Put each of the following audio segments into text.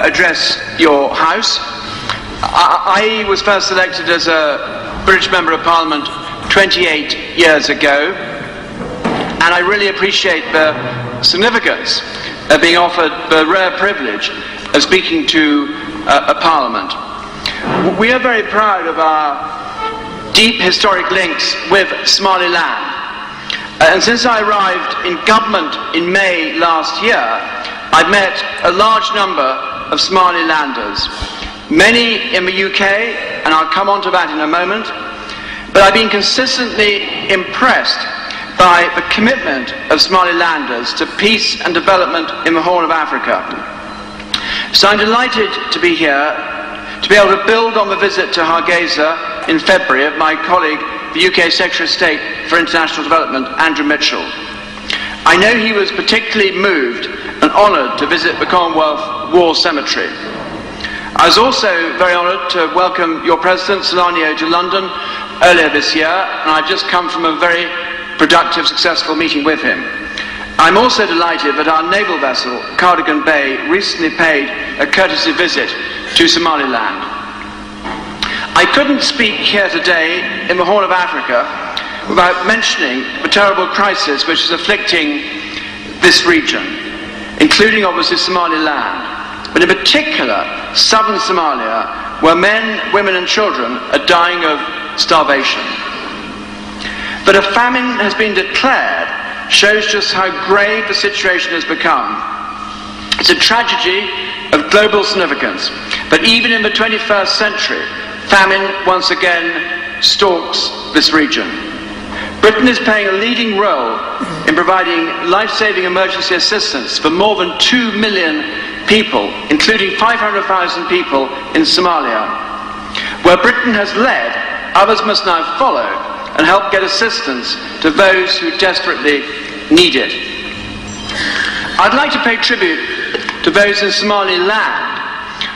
address your House. I was first elected as a British Member of Parliament 28 years ago, and I really appreciate the significance of being offered the rare privilege of speaking to a Parliament. We are very proud of our deep historic links with Somaliland, and since I arrived in government in May last year, I've met a large number of Somalilanders, many in the UK, and I'll come on to that in a moment, but I've been consistently impressed by the commitment of Somalilanders to peace and development in the Horn of Africa. So I'm delighted to be here, to be able to build on the visit to Hargaysa in February of my colleague, the UK Secretary of State for International Development, Andrew Mitchell. I know he was particularly moved and honoured to visit the Commonwealth War Cemetery. I was also very honoured to welcome your President, Solano, to London earlier this year, and I've just come from a very productive, successful meeting with him. I'm also delighted that our naval vessel, Cardigan Bay, recently paid a courtesy visit to Somaliland. I couldn't speak here today in the Horn of Africa without mentioning the terrible crisis which is afflicting this region, including obviously Somaliland, but in particular southern Somalia, where men, women and children are dying of starvation. That a famine has been declared shows just how grave the situation has become. It's a tragedy of global significance, but even in the 21st century, famine once again stalks this region. Britain is playing a leading role in providing life-saving emergency assistance for more than 2 million people, including 500,000 people in Somalia. Where Britain has led, others must now follow and help get assistance to those who desperately need it. I'd like to pay tribute to those in Somaliland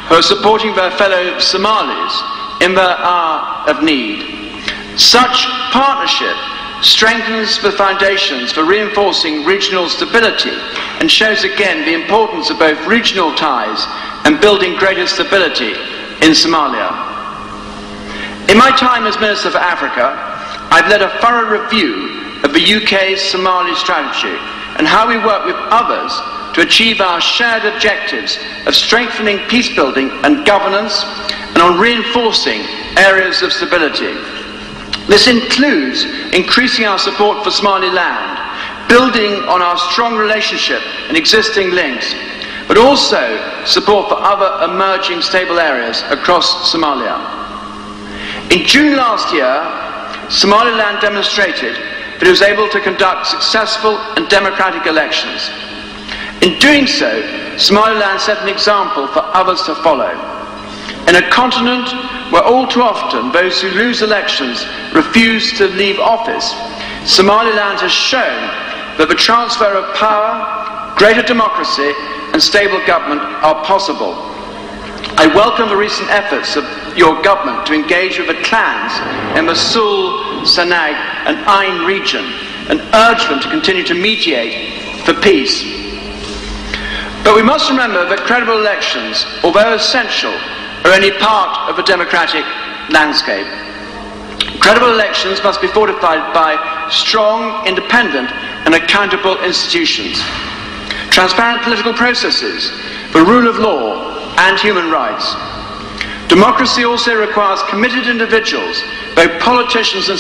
who are supporting their fellow Somalis in their hour of need. Such partnership strengthens the foundations for reinforcing regional stability and shows again the importance of both regional ties and building greater stability in Somalia. In my time as Minister for Africa, I've led a thorough review of the UK's Somali strategy and how we work with others to achieve our shared objectives of strengthening peace building and governance and on reinforcing areas of stability. This includes increasing our support for Somaliland, building on our strong relationship and existing links, but also support for other emerging stable areas across Somalia. In June last year, Somaliland demonstrated that it was able to conduct successful and democratic elections. In doing so, Somaliland set an example for others to follow. In a continent where all too often those who lose elections refuse to leave office, Somaliland has shown that the transfer of power, greater democracy and stable government are possible. I welcome the recent efforts of your government to engage with the clans in the Sul, Sanag and Ain region and urge them to continue to mediate for peace. But we must remember that credible elections, although essential, are only part of the democratic landscape. Credible elections must be fortified by strong, independent and accountable institutions, transparent political processes, the rule of law and human rights. Democracy also requires committed individuals, both politicians and